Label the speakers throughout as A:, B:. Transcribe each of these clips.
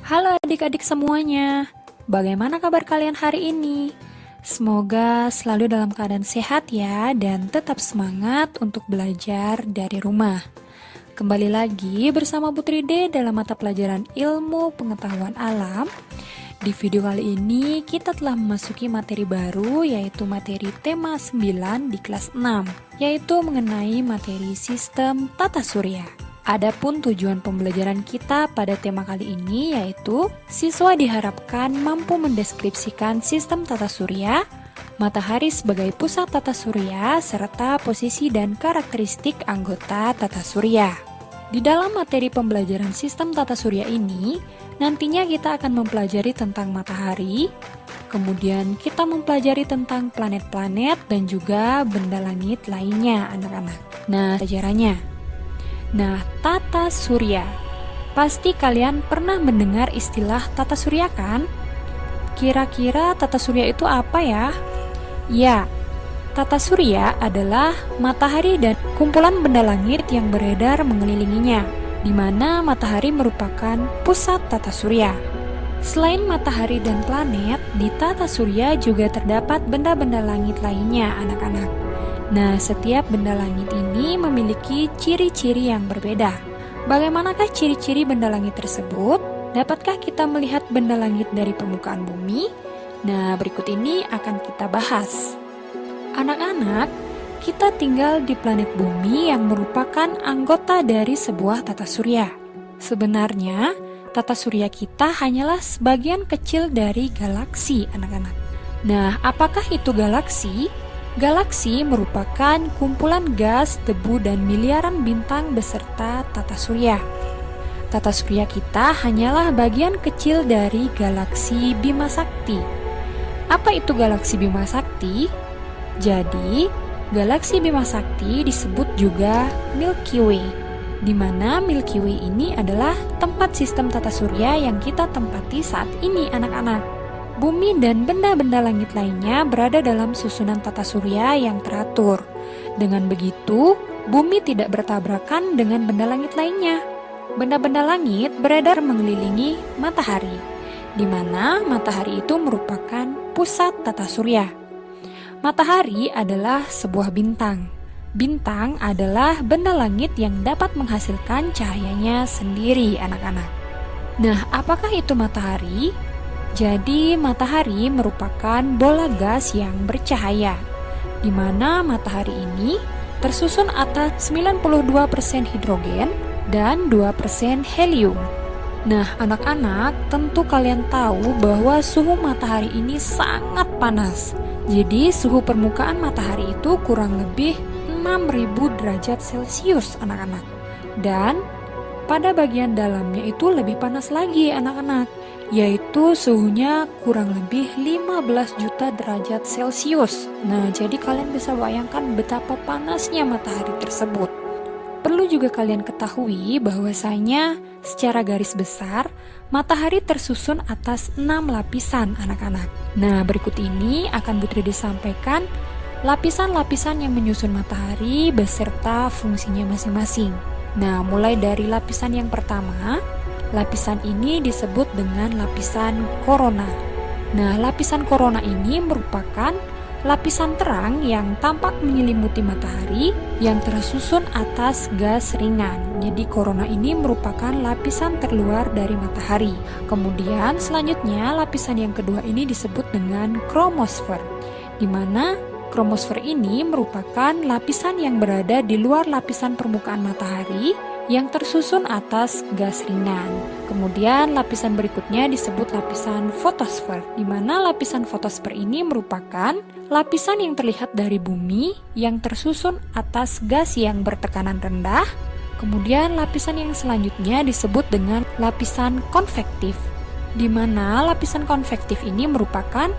A: Halo adik-adik semuanya, bagaimana kabar kalian hari ini? Semoga selalu dalam keadaan sehat ya dan tetap semangat untuk belajar dari rumah. Kembali lagi bersama Putri D dalam mata pelajaran Ilmu Pengetahuan Alam. Di video kali ini kita telah memasuki materi baru yaitu materi tema 9 di kelas 6, yaitu mengenai materi sistem tata surya. Adapun tujuan pembelajaran kita pada tema kali ini yaitu siswa diharapkan mampu mendeskripsikan sistem tata surya, matahari sebagai pusat tata surya, serta posisi dan karakteristik anggota tata surya. Di dalam materi pembelajaran sistem tata surya ini, nantinya kita akan mempelajari tentang matahari, kemudian kita mempelajari tentang planet-planet dan juga benda langit lainnya anak-anak. Nah, pelajarannya. Nah, tata surya. Pasti kalian pernah mendengar istilah tata surya kan? Kira-kira tata surya itu apa ya? Ya, tata surya adalah matahari dan kumpulan benda langit yang beredar mengelilinginya, di mana matahari merupakan pusat tata surya. Selain matahari dan planet, di tata surya juga terdapat benda-benda langit lainnya, anak-anak. Nah, setiap benda langit ini memiliki ciri-ciri yang berbeda. Bagaimanakah ciri-ciri benda langit tersebut? Dapatkah kita melihat benda langit dari permukaan bumi? Nah, berikut ini akan kita bahas. Anak-anak, kita tinggal di planet bumi yang merupakan anggota dari sebuah tata surya. Sebenarnya, tata surya kita hanyalah sebagian kecil dari galaksi, anak-anak. Nah, apakah itu galaksi? Galaksi merupakan kumpulan gas, debu, dan miliaran bintang beserta tata surya. Tata surya kita hanyalah bagian kecil dari galaksi Bima Sakti. Apa itu galaksi Bima Sakti? Jadi, galaksi Bima Sakti disebut juga Milky Way, di mana Milky Way ini adalah tempat sistem tata surya yang kita tempati saat ini, anak-anak. Bumi dan benda-benda langit lainnya berada dalam susunan tata surya yang teratur. Dengan begitu, bumi tidak bertabrakan dengan benda langit lainnya. Benda-benda langit beredar mengelilingi matahari, di mana matahari itu merupakan pusat tata surya. Matahari adalah sebuah bintang. Bintang adalah benda langit yang dapat menghasilkan cahayanya sendiri, anak-anak. Nah, apakah itu matahari? Jadi, matahari merupakan bola gas yang bercahaya, di mana matahari ini tersusun atas 92% hidrogen dan 2% helium. Nah, anak-anak, tentu kalian tahu bahwa suhu matahari ini sangat panas. Jadi, suhu permukaan matahari itu kurang lebih 6.000 derajat Celcius, anak-anak. Dan pada bagian dalamnya itu lebih panas lagi, anak-anak, yaitu suhunya kurang lebih 15 juta derajat Celcius. Nah, jadi kalian bisa bayangkan betapa panasnya matahari tersebut. Perlu juga kalian ketahui bahwasanya secara garis besar, matahari tersusun atas 6 lapisan, anak-anak. Nah, berikut ini akan Putri disampaikan lapisan-lapisan yang menyusun matahari beserta fungsinya masing-masing. Nah, mulai dari lapisan yang pertama, lapisan ini disebut dengan lapisan korona. Nah, lapisan korona ini merupakan lapisan terang yang tampak menyelimuti matahari yang tersusun atas gas ringan. Jadi, korona ini merupakan lapisan terluar dari matahari. Kemudian, selanjutnya lapisan yang kedua ini disebut dengan kromosfer, di mana kromosfer ini merupakan lapisan yang berada di luar lapisan permukaan matahari yang tersusun atas gas ringan. Kemudian lapisan berikutnya disebut lapisan fotosfer, di mana lapisan fotosfer ini merupakan lapisan yang terlihat dari bumi yang tersusun atas gas yang bertekanan rendah. Kemudian lapisan yang selanjutnya disebut dengan lapisan konvektif, di mana lapisan konvektif ini merupakan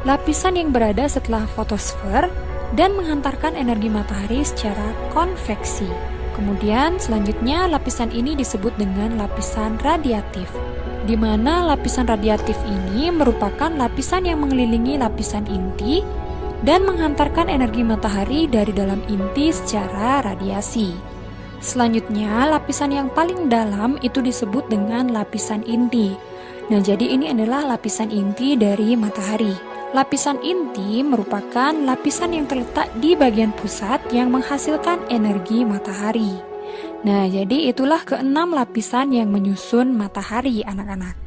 A: lapisan yang berada setelah fotosfer dan menghantarkan energi matahari secara konveksi. Kemudian selanjutnya lapisan ini disebut dengan lapisan radiatif, di mana lapisan radiatif ini merupakan lapisan yang mengelilingi lapisan inti dan menghantarkan energi matahari dari dalam inti secara radiasi. Selanjutnya, lapisan yang paling dalam itu disebut dengan lapisan inti, Nah, jadi ini adalah lapisan inti dari matahari. Lapisan inti merupakan lapisan yang terletak di bagian pusat yang menghasilkan energi matahari. Nah, jadi itulah keenam lapisan yang menyusun matahari, anak-anak.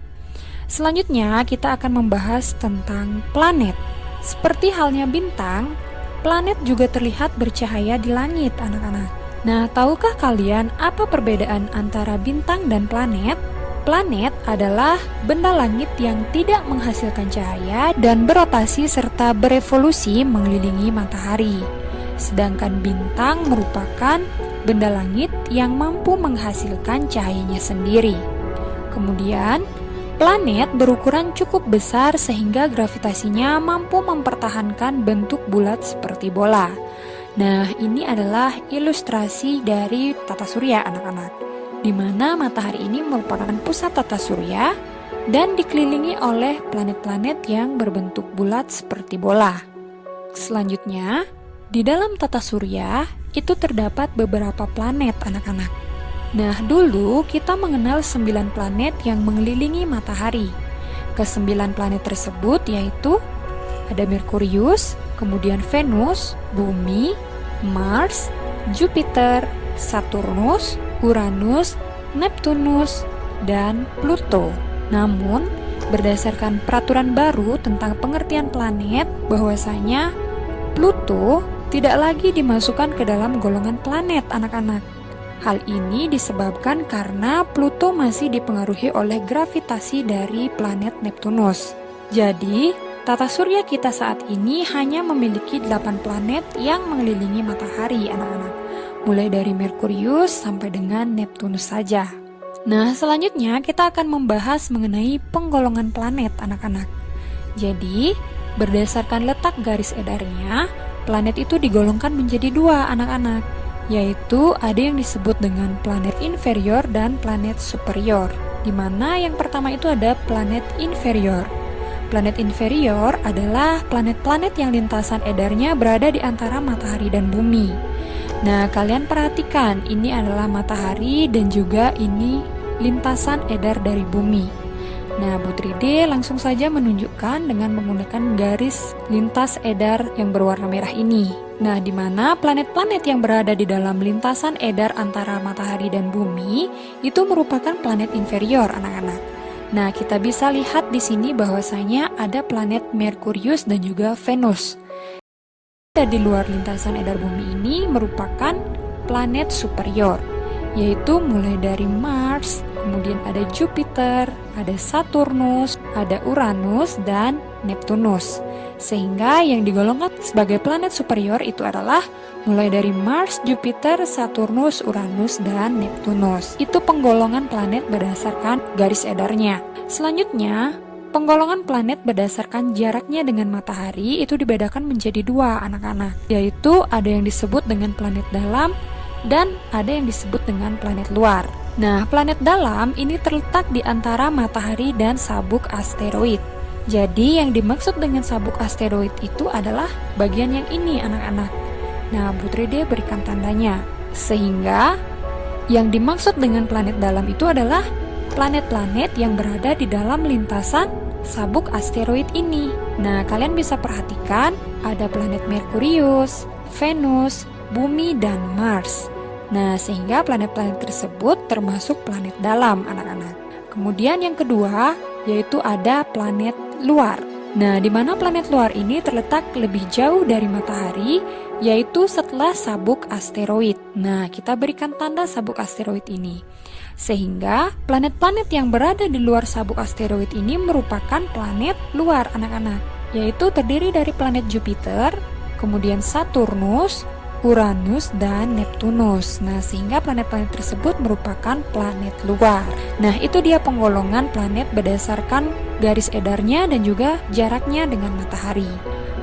A: Selanjutnya, kita akan membahas tentang planet. Seperti halnya bintang, planet juga terlihat bercahaya di langit, anak-anak. Nah, tahukah kalian apa perbedaan antara bintang dan planet? Planet adalah benda langit yang tidak menghasilkan cahaya dan berotasi serta berevolusi mengelilingi matahari. Sedangkan bintang merupakan benda langit yang mampu menghasilkan cahayanya sendiri. Kemudian, planet berukuran cukup besar sehingga gravitasinya mampu mempertahankan bentuk bulat seperti bola. Nah, ini adalah ilustrasi dari tata surya, anak-anak, di mana matahari ini merupakan pusat tata surya dan dikelilingi oleh planet-planet yang berbentuk bulat seperti bola. Selanjutnya, di dalam tata surya itu terdapat beberapa planet, anak-anak. Nah, dulu kita mengenal 9 planet yang mengelilingi matahari. Ke-9 planet tersebut yaitu ada Merkurius, kemudian Venus, Bumi, Mars, Jupiter, Saturnus, Uranus, Neptunus, dan Pluto. Namun, berdasarkan peraturan baru tentang pengertian planet, bahwasanya Pluto tidak lagi dimasukkan ke dalam golongan planet, anak-anak. Hal ini disebabkan karena Pluto masih dipengaruhi oleh gravitasi dari planet Neptunus. Jadi, tata surya kita saat ini hanya memiliki 8 planet yang mengelilingi matahari, anak-anak. Mulai dari Merkurius sampai dengan Neptunus saja. Nah, selanjutnya kita akan membahas mengenai penggolongan planet, anak-anak. Jadi, berdasarkan letak garis edarnya, planet itu digolongkan menjadi 2, anak-anak, yaitu ada yang disebut dengan planet inferior dan planet superior, di mana yang pertama itu ada planet inferior. Planet inferior adalah planet-planet yang lintasan edarnya berada di antara matahari dan bumi. Nah, kalian perhatikan, ini adalah matahari dan juga ini lintasan edar dari bumi. Nah, Putri D langsung saja menunjukkan dengan menggunakan garis lintas edar yang berwarna merah ini. Nah, di mana planet-planet yang berada di dalam lintasan edar antara matahari dan bumi itu merupakan planet inferior, anak-anak. Nah, kita bisa lihat di sini bahwasanya ada planet Merkurius dan juga Venus. Di luar lintasan edar bumi ini merupakan planet superior, yaitu mulai dari Mars, kemudian ada Jupiter, ada Saturnus, ada Uranus, dan Neptunus. Sehingga yang digolongkan sebagai planet superior itu adalah mulai dari Mars, Jupiter, Saturnus, Uranus, dan Neptunus. Itu penggolongan planet berdasarkan garis edarnya. Selanjutnya, penggolongan planet berdasarkan jaraknya dengan matahari itu dibedakan menjadi 2, anak-anak, yaitu ada yang disebut dengan planet dalam dan ada yang disebut dengan planet luar. Nah, planet dalam ini terletak di antara matahari dan sabuk asteroid. Jadi yang dimaksud dengan sabuk asteroid itu adalah bagian yang ini, anak-anak. Nah, Putri D berikan tandanya. Sehingga yang dimaksud dengan planet dalam itu adalah planet-planet yang berada di dalam lintasan sabuk asteroid ini. Nah, kalian bisa perhatikan ada planet Merkurius, Venus, Bumi, dan Mars. Nah, sehingga planet-planet tersebut termasuk planet dalam, anak-anak. Kemudian yang kedua, yaitu ada planet luar. Nah, di mana planet luar ini terletak lebih jauh dari matahari, yaitu setelah sabuk asteroid. Nah, kita berikan tanda sabuk asteroid ini. Sehingga planet-planet yang berada di luar sabuk asteroid ini merupakan planet luar, anak-anak, yaitu terdiri dari planet Jupiter, kemudian Saturnus, Uranus, dan Neptunus. Nah, sehingga planet-planet tersebut merupakan planet luar. Nah, itu dia penggolongan planet berdasarkan garis edarnya dan juga jaraknya dengan matahari.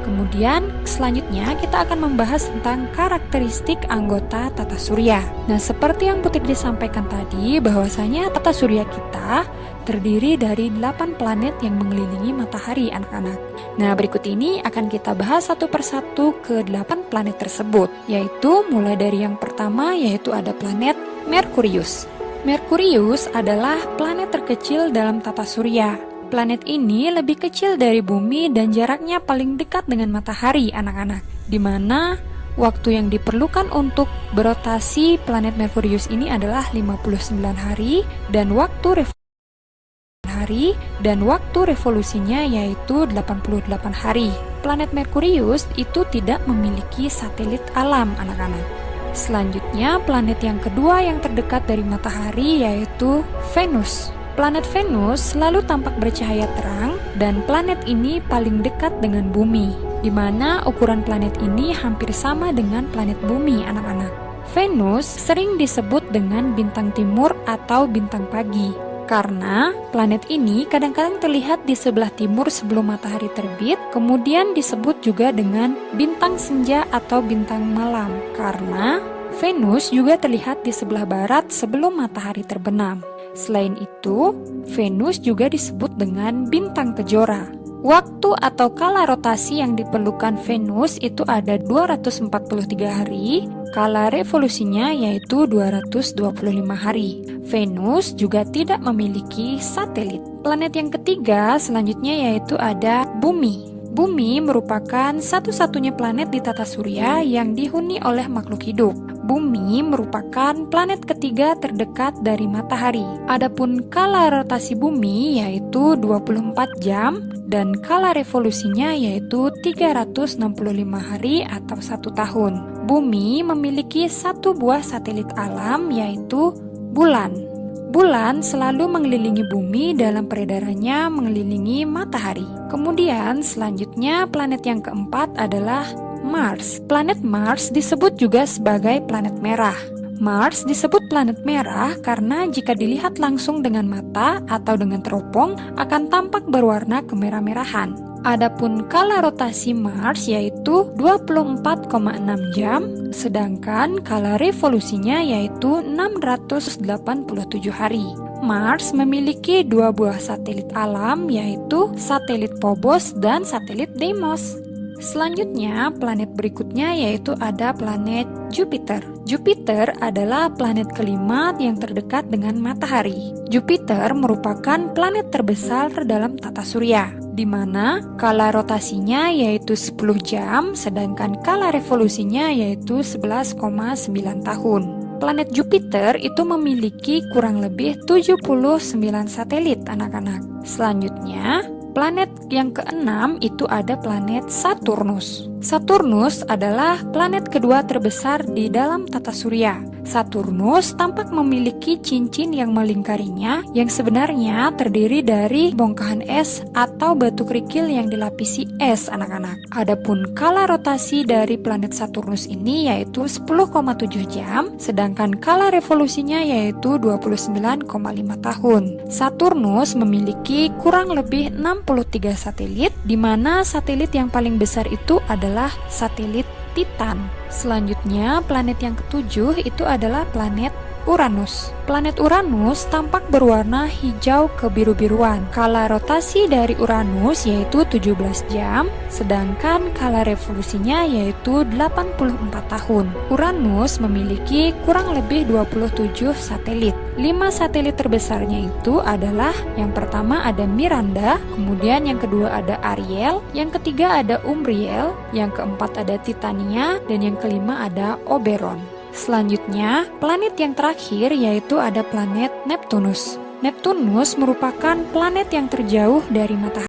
A: Kemudian selanjutnya kita akan membahas tentang karakteristik anggota tata surya. Nah, seperti yang Putri disampaikan tadi, bahwasanya tata surya kita terdiri dari 8 planet yang mengelilingi matahari, anak-anak. Nah, berikut ini akan kita bahas satu persatu ke 8 planet tersebut, yaitu mulai dari yang pertama, yaitu ada planet Merkurius. Merkurius adalah planet terkecil dalam tata surya. Planet ini lebih kecil dari bumi dan jaraknya paling dekat dengan matahari, anak-anak. Di mana waktu yang diperlukan untuk berotasi planet Merkurius ini adalah 59 hari dan waktu revolusinya yaitu 88 hari. Planet Merkurius itu tidak memiliki satelit alam, anak-anak. Selanjutnya, planet yang kedua yang terdekat dari matahari yaitu Venus. Planet Venus selalu tampak bercahaya terang dan planet ini paling dekat dengan bumi, di mana ukuran planet ini hampir sama dengan planet bumi, anak-anak. Venus sering disebut dengan bintang timur atau bintang pagi, karena planet ini kadang-kadang terlihat di sebelah timur sebelum matahari terbit, kemudian disebut juga dengan bintang senja atau bintang malam, karena Venus juga terlihat di sebelah barat sebelum matahari terbenam. Selain itu, Venus juga disebut dengan bintang kejora. Waktu atau kala rotasi yang diperlukan Venus itu ada 243 hari, kala revolusinya yaitu 225 hari. Venus juga tidak memiliki satelit. Planet yang ketiga selanjutnya yaitu ada Bumi. Bumi merupakan satu-satunya planet di tata surya yang dihuni oleh makhluk hidup. Bumi merupakan planet ketiga terdekat dari matahari. Adapun kala rotasi bumi yaitu 24 jam dan kala revolusinya yaitu 365 hari atau 1 tahun. Bumi memiliki satu buah satelit alam yaitu bulan. Bulan selalu mengelilingi bumi dalam peredarannya mengelilingi matahari. Kemudian selanjutnya planet yang keempat adalah Mars. Planet Mars disebut juga sebagai planet merah. Mars disebut planet merah karena jika dilihat langsung dengan mata atau dengan teropong akan tampak berwarna kemerah-merahan. Adapun kala rotasi Mars yaitu 24,6 jam, sedangkan kala revolusinya yaitu 687 hari. Mars memiliki dua buah satelit alam yaitu satelit Phobos dan satelit Deimos. Selanjutnya, planet berikutnya yaitu ada planet Jupiter. Jupiter adalah planet kelima yang terdekat dengan matahari. Jupiter merupakan planet terbesar dalam tata surya, di mana kala rotasinya yaitu 10 jam, sedangkan kala revolusinya yaitu 11,9 tahun. Planet Jupiter itu memiliki kurang lebih 79 satelit, anak-anak. Selanjutnya, planet yang keenam itu ada planet Saturnus. Saturnus adalah planet kedua terbesar di dalam tata surya. Saturnus tampak memiliki cincin yang melingkarinya yang sebenarnya terdiri dari bongkahan es atau batu kerikil yang dilapisi es, anak-anak. Adapun kala rotasi dari planet Saturnus ini yaitu 10,7 jam, sedangkan kala revolusinya yaitu 29,5 tahun. Saturnus memiliki kurang lebih 63 satelit, di mana satelit yang paling besar itu adalah satelit Titan. Selanjutnya, planet yang ketujuh itu adalah planet Uranus. Planet Uranus tampak berwarna hijau kebiru-biruan. Kala rotasi dari Uranus yaitu 17 jam, sedangkan kala revolusinya yaitu 84 tahun. Uranus memiliki kurang lebih 27 satelit. 5 satelit terbesarnya itu adalah yang pertama ada Miranda, kemudian yang kedua ada Ariel, yang ketiga ada Umbriel, yang keempat ada Titania, dan yang kelima ada Oberon. Selanjutnya, planet yang terakhir yaitu ada planet Neptunus. Neptunus merupakan planet yang terjauh dari matahari.